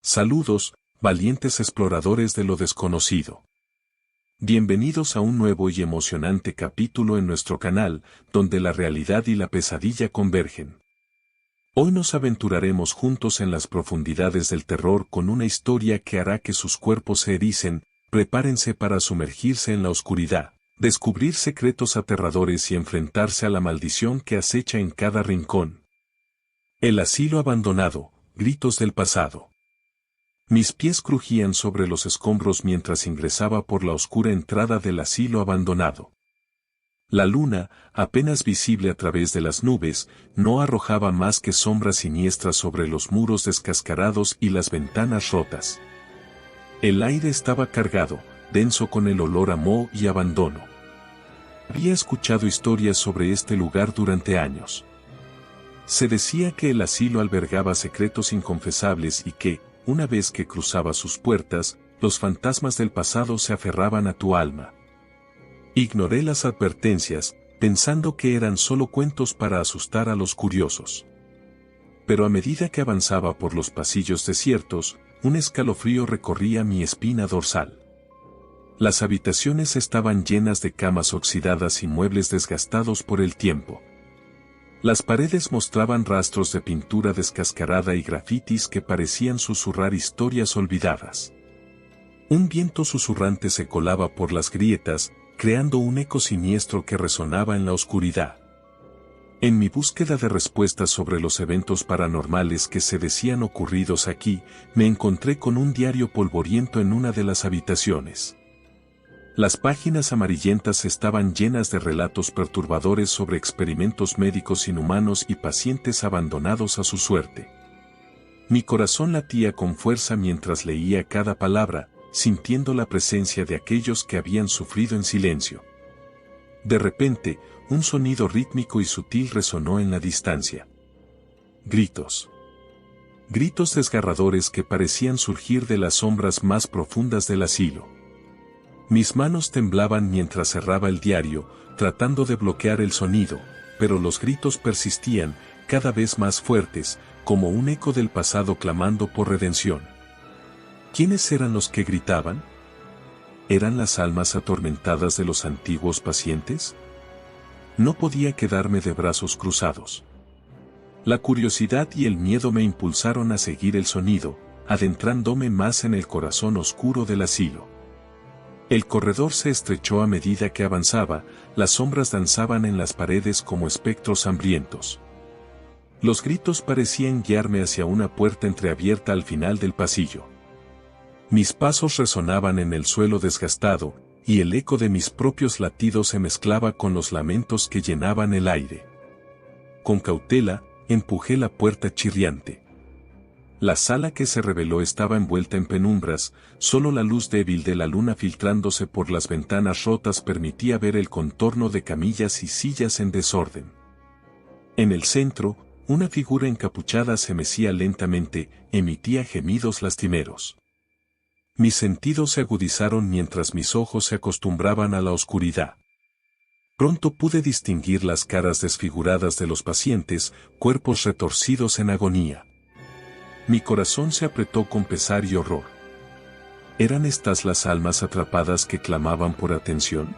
Saludos, valientes exploradores de lo desconocido. Bienvenidos a un nuevo y emocionante capítulo en nuestro canal, donde la realidad y la pesadilla convergen. Hoy nos aventuraremos juntos en las profundidades del terror con una historia que hará que sus cuerpos se ericen. Prepárense para sumergirse en la oscuridad, descubrir secretos aterradores y enfrentarse a la maldición que acecha en cada rincón. El asilo abandonado, gritos del pasado. Mis pies crujían sobre los escombros mientras ingresaba por la oscura entrada del asilo abandonado. La luna, apenas visible a través de las nubes, no arrojaba más que sombras siniestras sobre los muros descascarados y las ventanas rotas. El aire estaba cargado, denso con el olor a moho y abandono. Había escuchado historias sobre este lugar durante años. Se decía que el asilo albergaba secretos inconfesables y que, una vez que cruzaba sus puertas, los fantasmas del pasado se aferraban a tu alma. Ignoré las advertencias, pensando que eran solo cuentos para asustar a los curiosos. Pero a medida que avanzaba por los pasillos desiertos, un escalofrío recorría mi espina dorsal. Las habitaciones estaban llenas de camas oxidadas y muebles desgastados por el tiempo. Las paredes mostraban rastros de pintura descascarada y grafitis que parecían susurrar historias olvidadas. Un viento susurrante se colaba por las grietas, creando un eco siniestro que resonaba en la oscuridad. En mi búsqueda de respuestas sobre los eventos paranormales que se decían ocurridos aquí, me encontré con un diario polvoriento en una de las habitaciones. Las páginas amarillentas estaban llenas de relatos perturbadores sobre experimentos médicos inhumanos y pacientes abandonados a su suerte. Mi corazón latía con fuerza mientras leía cada palabra, sintiendo la presencia de aquellos que habían sufrido en silencio. De repente, un sonido rítmico y sutil resonó en la distancia. Gritos. Gritos desgarradores que parecían surgir de las sombras más profundas del asilo. Mis manos temblaban mientras cerraba el diario, tratando de bloquear el sonido, pero los gritos persistían, cada vez más fuertes, como un eco del pasado clamando por redención. ¿Quiénes eran los que gritaban? ¿Eran las almas atormentadas de los antiguos pacientes? No podía quedarme de brazos cruzados. La curiosidad y el miedo me impulsaron a seguir el sonido, adentrándome más en el corazón oscuro del asilo. El corredor se estrechó a medida que avanzaba, las sombras danzaban en las paredes como espectros hambrientos. Los gritos parecían guiarme hacia una puerta entreabierta al final del pasillo. Mis pasos resonaban en el suelo desgastado, y el eco de mis propios latidos se mezclaba con los lamentos que llenaban el aire. Con cautela, empujé la puerta chirriante. La sala que se reveló estaba envuelta en penumbras, solo la luz débil de la luna filtrándose por las ventanas rotas permitía ver el contorno de camillas y sillas en desorden. En el centro, una figura encapuchada se mecía lentamente, emitía gemidos lastimeros. Mis sentidos se agudizaron mientras mis ojos se acostumbraban a la oscuridad. Pronto pude distinguir las caras desfiguradas de los pacientes, cuerpos retorcidos en agonía. Mi corazón se apretó con pesar y horror. ¿Eran estas las almas atrapadas que clamaban por atención?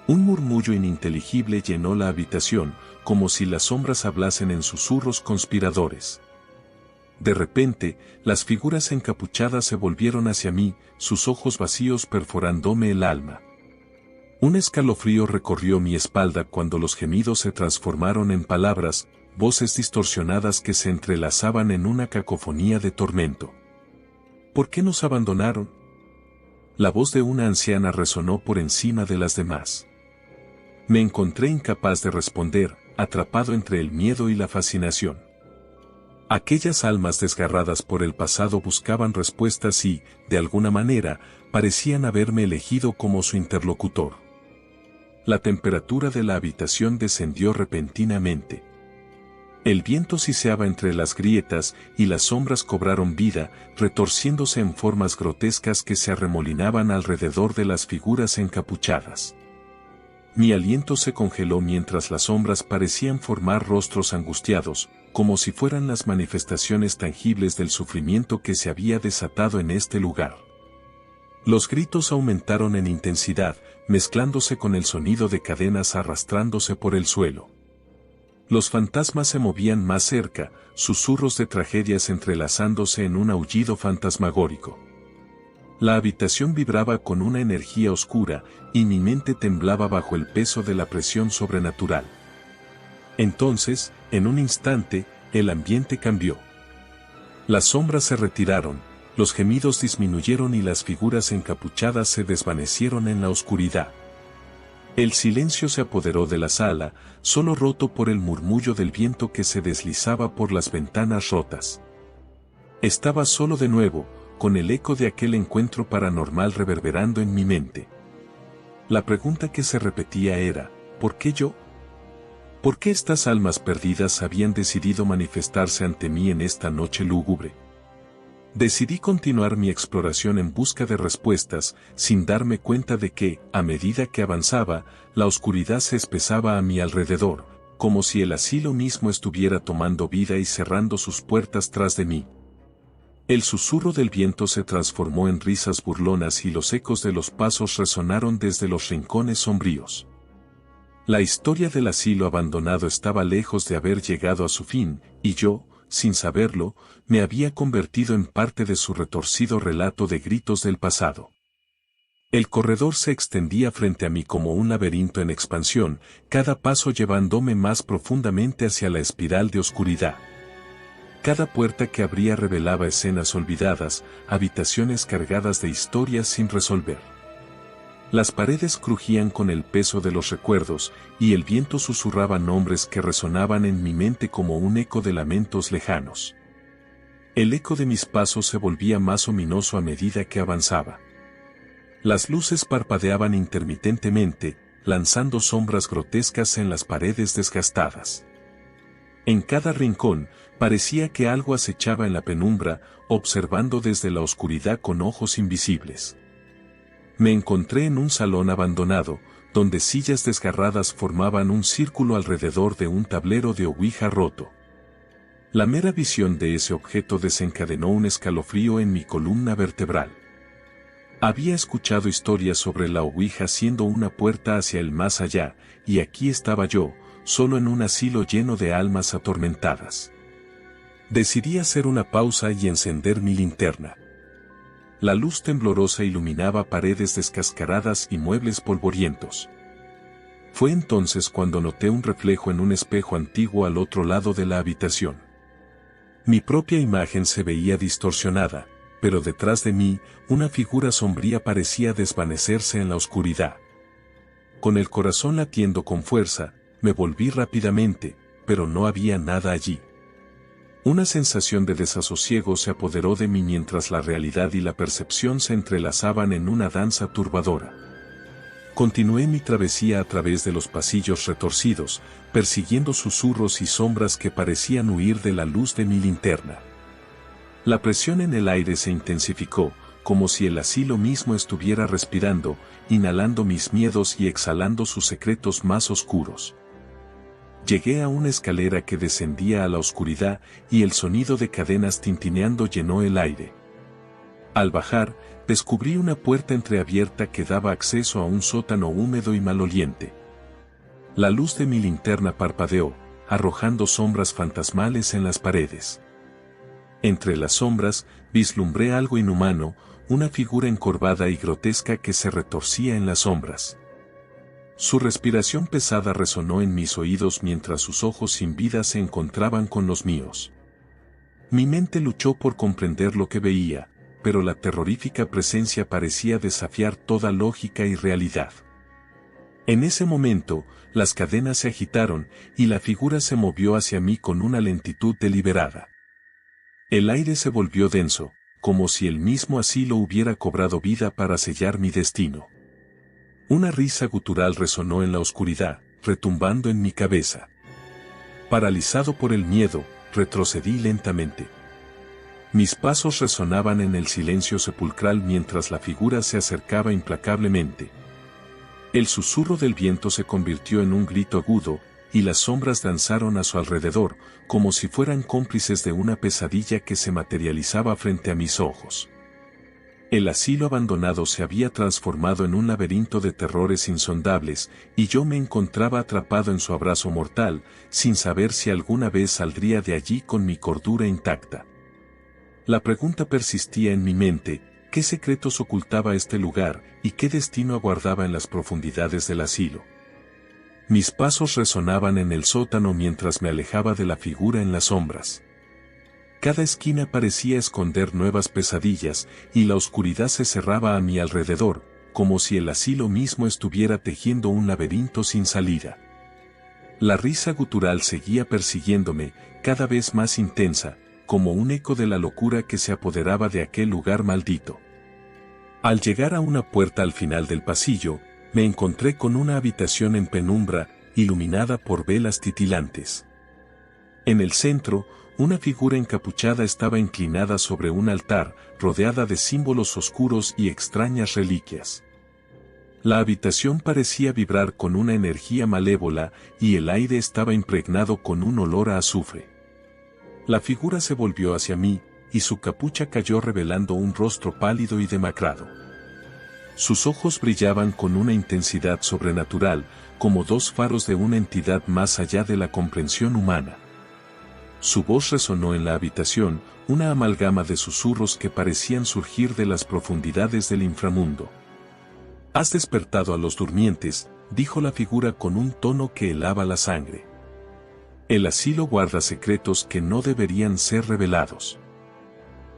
Un murmullo ininteligible llenó la habitación, como si las sombras hablasen en susurros conspiradores. De repente, las figuras encapuchadas se volvieron hacia mí, sus ojos vacíos perforándome el alma. Un escalofrío recorrió mi espalda cuando los gemidos se transformaron en palabras, voces distorsionadas que se entrelazaban en una cacofonía de tormento. ¿Por qué nos abandonaron? La voz de una anciana resonó por encima de las demás. Me encontré incapaz de responder, atrapado entre el miedo y la fascinación. Aquellas almas desgarradas por el pasado buscaban respuestas y, de alguna manera, parecían haberme elegido como su interlocutor. La temperatura de la habitación descendió repentinamente. El viento siseaba entre las grietas y las sombras cobraron vida, retorciéndose en formas grotescas que se arremolinaban alrededor de las figuras encapuchadas. Mi aliento se congeló mientras las sombras parecían formar rostros angustiados, como si fueran las manifestaciones tangibles del sufrimiento que se había desatado en este lugar. Los gritos aumentaron en intensidad, mezclándose con el sonido de cadenas arrastrándose por el suelo. Los fantasmas se movían más cerca, susurros de tragedias entrelazándose en un aullido fantasmagórico. La habitación vibraba con una energía oscura, y mi mente temblaba bajo el peso de la presión sobrenatural. Entonces, en un instante, el ambiente cambió. Las sombras se retiraron, los gemidos disminuyeron y las figuras encapuchadas se desvanecieron en la oscuridad. El silencio se apoderó de la sala, solo roto por el murmullo del viento que se deslizaba por las ventanas rotas. Estaba solo de nuevo, con el eco de aquel encuentro paranormal reverberando en mi mente. La pregunta que se repetía era, ¿por qué yo? ¿Por qué estas almas perdidas habían decidido manifestarse ante mí en esta noche lúgubre? Decidí continuar mi exploración en busca de respuestas, sin darme cuenta de que, a medida que avanzaba, la oscuridad se espesaba a mi alrededor, como si el asilo mismo estuviera tomando vida y cerrando sus puertas tras de mí. El susurro del viento se transformó en risas burlonas y los ecos de los pasos resonaron desde los rincones sombríos. La historia del asilo abandonado estaba lejos de haber llegado a su fin, y yo, sin saberlo, me había convertido en parte de su retorcido relato de gritos del pasado. El corredor se extendía frente a mí como un laberinto en expansión, cada paso llevándome más profundamente hacia la espiral de oscuridad. Cada puerta que abría revelaba escenas olvidadas, habitaciones cargadas de historias sin resolver. Las paredes crujían con el peso de los recuerdos, y el viento susurraba nombres que resonaban en mi mente como un eco de lamentos lejanos. El eco de mis pasos se volvía más ominoso a medida que avanzaba. Las luces parpadeaban intermitentemente, lanzando sombras grotescas en las paredes desgastadas. En cada rincón, parecía que algo acechaba en la penumbra, observando desde la oscuridad con ojos invisibles. Me encontré en un salón abandonado, donde sillas desgarradas formaban un círculo alrededor de un tablero de ouija roto. La mera visión de ese objeto desencadenó un escalofrío en mi columna vertebral. Había escuchado historias sobre la ouija siendo una puerta hacia el más allá, y aquí estaba yo, solo en un asilo lleno de almas atormentadas. Decidí hacer una pausa y encender mi linterna. La luz temblorosa iluminaba paredes descascaradas y muebles polvorientos. Fue entonces cuando noté un reflejo en un espejo antiguo al otro lado de la habitación. Mi propia imagen se veía distorsionada, pero detrás de mí, una figura sombría parecía desvanecerse en la oscuridad. Con el corazón latiendo con fuerza, me volví rápidamente, pero no había nada allí. Una sensación de desasosiego se apoderó de mí mientras la realidad y la percepción se entrelazaban en una danza turbadora. Continué mi travesía a través de los pasillos retorcidos, persiguiendo susurros y sombras que parecían huir de la luz de mi linterna. La presión en el aire se intensificó, como si el asilo mismo estuviera respirando, inhalando mis miedos y exhalando sus secretos más oscuros. Llegué a una escalera que descendía a la oscuridad y el sonido de cadenas tintineando llenó el aire. Al bajar, descubrí una puerta entreabierta que daba acceso a un sótano húmedo y maloliente. La luz de mi linterna parpadeó, arrojando sombras fantasmales en las paredes. Entre las sombras, vislumbré algo inhumano, una figura encorvada y grotesca que se retorcía en las sombras. Su respiración pesada resonó en mis oídos mientras sus ojos sin vida se encontraban con los míos. Mi mente luchó por comprender lo que veía, pero la terrorífica presencia parecía desafiar toda lógica y realidad. En ese momento, las cadenas se agitaron y la figura se movió hacia mí con una lentitud deliberada. El aire se volvió denso, como si el mismo asilo hubiera cobrado vida para sellar mi destino. Una risa gutural resonó en la oscuridad, retumbando en mi cabeza. Paralizado por el miedo, retrocedí lentamente. Mis pasos resonaban en el silencio sepulcral mientras la figura se acercaba implacablemente. El susurro del viento se convirtió en un grito agudo, y las sombras danzaron a su alrededor, como si fueran cómplices de una pesadilla que se materializaba frente a mis ojos. El asilo abandonado se había transformado en un laberinto de terrores insondables, y yo me encontraba atrapado en su abrazo mortal, sin saber si alguna vez saldría de allí con mi cordura intacta. La pregunta persistía en mi mente: ¿qué secretos ocultaba este lugar, y qué destino aguardaba en las profundidades del asilo? Mis pasos resonaban en el sótano mientras me alejaba de la figura en las sombras. Cada esquina parecía esconder nuevas pesadillas, y la oscuridad se cerraba a mi alrededor, como si el asilo mismo estuviera tejiendo un laberinto sin salida. La risa gutural seguía persiguiéndome, cada vez más intensa, como un eco de la locura que se apoderaba de aquel lugar maldito. Al llegar a una puerta al final del pasillo, me encontré con una habitación en penumbra, iluminada por velas titilantes. En el centro, una figura encapuchada estaba inclinada sobre un altar, rodeada de símbolos oscuros y extrañas reliquias. La habitación parecía vibrar con una energía malévola, y el aire estaba impregnado con un olor a azufre. La figura se volvió hacia mí, y su capucha cayó revelando un rostro pálido y demacrado. Sus ojos brillaban con una intensidad sobrenatural, como dos faros de una entidad más allá de la comprensión humana. Su voz resonó en la habitación, una amalgama de susurros que parecían surgir de las profundidades del inframundo. «Has despertado a los durmientes», dijo la figura con un tono que helaba la sangre. «El asilo guarda secretos que no deberían ser revelados».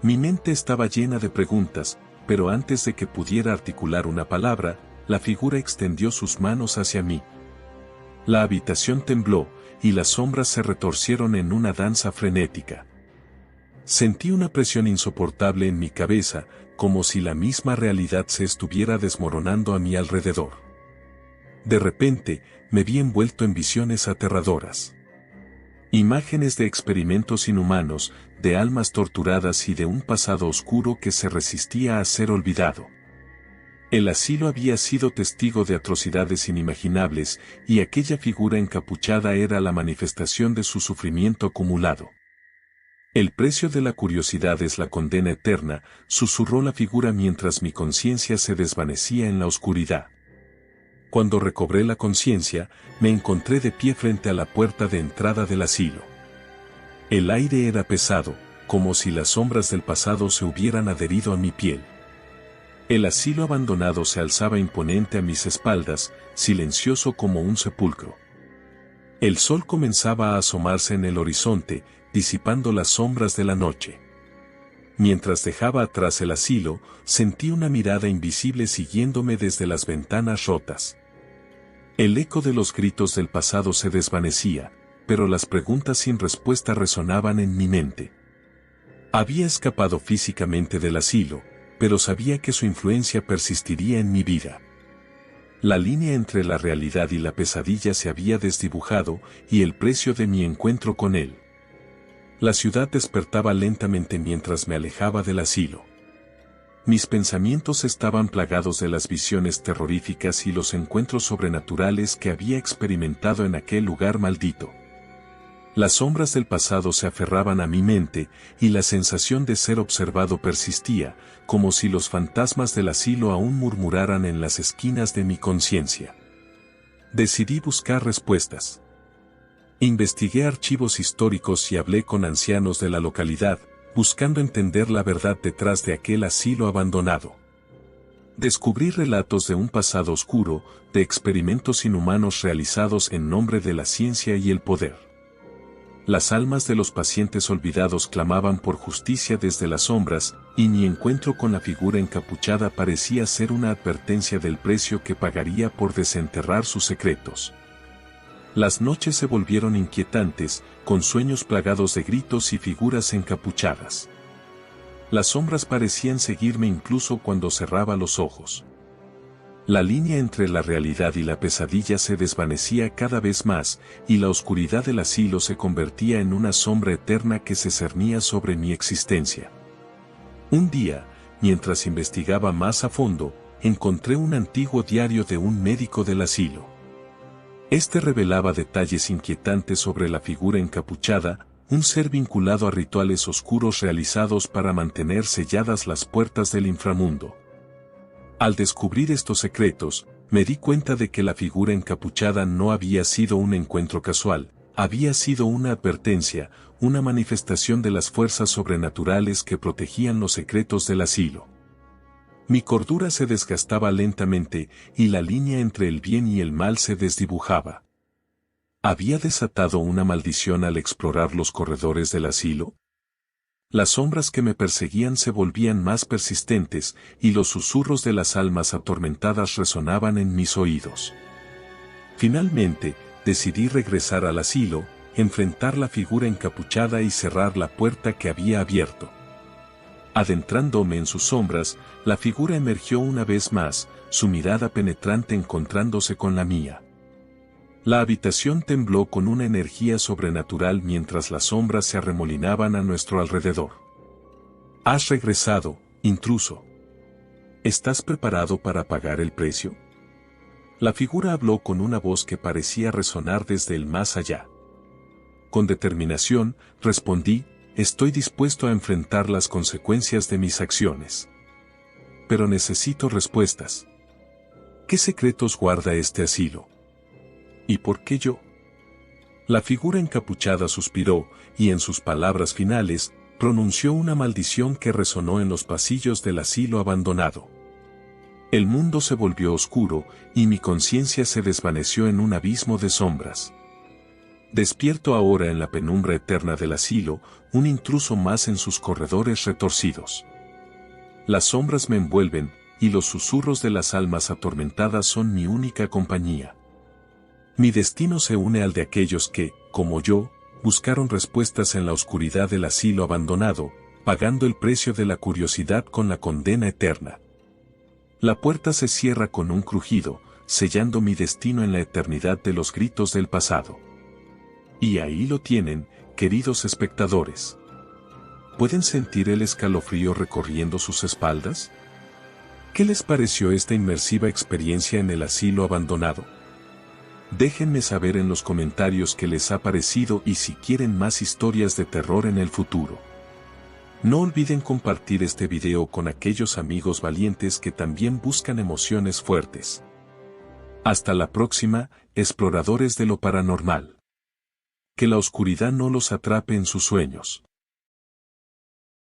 Mi mente estaba llena de preguntas, pero antes de que pudiera articular una palabra, la figura extendió sus manos hacia mí. La habitación tembló, y las sombras se retorcieron en una danza frenética. Sentí una presión insoportable en mi cabeza, como si la misma realidad se estuviera desmoronando a mi alrededor. De repente, me vi envuelto en visiones aterradoras. Imágenes de experimentos inhumanos, de almas torturadas y de un pasado oscuro que se resistía a ser olvidado. El asilo había sido testigo de atrocidades inimaginables, y aquella figura encapuchada era la manifestación de su sufrimiento acumulado. «El precio de la curiosidad es la condena eterna», susurró la figura mientras mi conciencia se desvanecía en la oscuridad. Cuando recobré la conciencia, me encontré de pie frente a la puerta de entrada del asilo. El aire era pesado, como si las sombras del pasado se hubieran adherido a mi piel. El asilo abandonado se alzaba imponente a mis espaldas, silencioso como un sepulcro. El sol comenzaba a asomarse en el horizonte, disipando las sombras de la noche. Mientras dejaba atrás el asilo, sentí una mirada invisible siguiéndome desde las ventanas rotas. El eco de los gritos del pasado se desvanecía, pero las preguntas sin respuesta resonaban en mi mente. Había escapado físicamente del asilo, pero sabía que su influencia persistiría en mi vida. La línea entre la realidad y la pesadilla se había desdibujado, y el precio de mi encuentro con él. La ciudad despertaba lentamente mientras me alejaba del asilo. Mis pensamientos estaban plagados de las visiones terroríficas y los encuentros sobrenaturales que había experimentado en aquel lugar maldito. Las sombras del pasado se aferraban a mi mente, y la sensación de ser observado persistía, como si los fantasmas del asilo aún murmuraran en las esquinas de mi conciencia. Decidí buscar respuestas. Investigué archivos históricos y hablé con ancianos de la localidad, buscando entender la verdad detrás de aquel asilo abandonado. Descubrí relatos de un pasado oscuro, de experimentos inhumanos realizados en nombre de la ciencia y el poder. Las almas de los pacientes olvidados clamaban por justicia desde las sombras, y mi encuentro con la figura encapuchada parecía ser una advertencia del precio que pagaría por desenterrar sus secretos. Las noches se volvieron inquietantes, con sueños plagados de gritos y figuras encapuchadas. Las sombras parecían seguirme incluso cuando cerraba los ojos. La línea entre la realidad y la pesadilla se desvanecía cada vez más, y la oscuridad del asilo se convertía en una sombra eterna que se cernía sobre mi existencia. Un día, mientras investigaba más a fondo, encontré un antiguo diario de un médico del asilo. Este revelaba detalles inquietantes sobre la figura encapuchada, un ser vinculado a rituales oscuros realizados para mantener selladas las puertas del inframundo. Al descubrir estos secretos, me di cuenta de que la figura encapuchada no había sido un encuentro casual, había sido una advertencia, una manifestación de las fuerzas sobrenaturales que protegían los secretos del asilo. Mi cordura se desgastaba lentamente y la línea entre el bien y el mal se desdibujaba. ¿Había desatado una maldición al explorar los corredores del asilo? Las sombras que me perseguían se volvían más persistentes y los susurros de las almas atormentadas resonaban en mis oídos. Finalmente, decidí regresar al asilo, enfrentar la figura encapuchada y cerrar la puerta que había abierto. Adentrándome en sus sombras, la figura emergió una vez más, su mirada penetrante encontrándose con la mía. La habitación tembló con una energía sobrenatural mientras las sombras se arremolinaban a nuestro alrededor. «Has regresado, intruso. ¿Estás preparado para pagar el precio?». La figura habló con una voz que parecía resonar desde el más allá. Con determinación, respondí, estoy dispuesto a enfrentar las consecuencias de mis acciones. Pero necesito respuestas. ¿Qué secretos guarda este asilo? ¿Y por qué yo? La figura encapuchada suspiró, y en sus palabras finales, pronunció una maldición que resonó en los pasillos del asilo abandonado. El mundo se volvió oscuro, y mi conciencia se desvaneció en un abismo de sombras. Despierto ahora en la penumbra eterna del asilo, un intruso más en sus corredores retorcidos. Las sombras me envuelven, y los susurros de las almas atormentadas son mi única compañía. Mi destino se une al de aquellos que, como yo, buscaron respuestas en la oscuridad del asilo abandonado, pagando el precio de la curiosidad con la condena eterna. La puerta se cierra con un crujido, sellando mi destino en la eternidad de los gritos del pasado. Y ahí lo tienen, queridos espectadores. ¿Pueden sentir el escalofrío recorriendo sus espaldas? ¿Qué les pareció esta inmersiva experiencia en el asilo abandonado? Déjenme saber en los comentarios qué les ha parecido y si quieren más historias de terror en el futuro. No olviden compartir este video con aquellos amigos valientes que también buscan emociones fuertes. Hasta la próxima, exploradores de lo paranormal. Que la oscuridad no los atrape en sus sueños.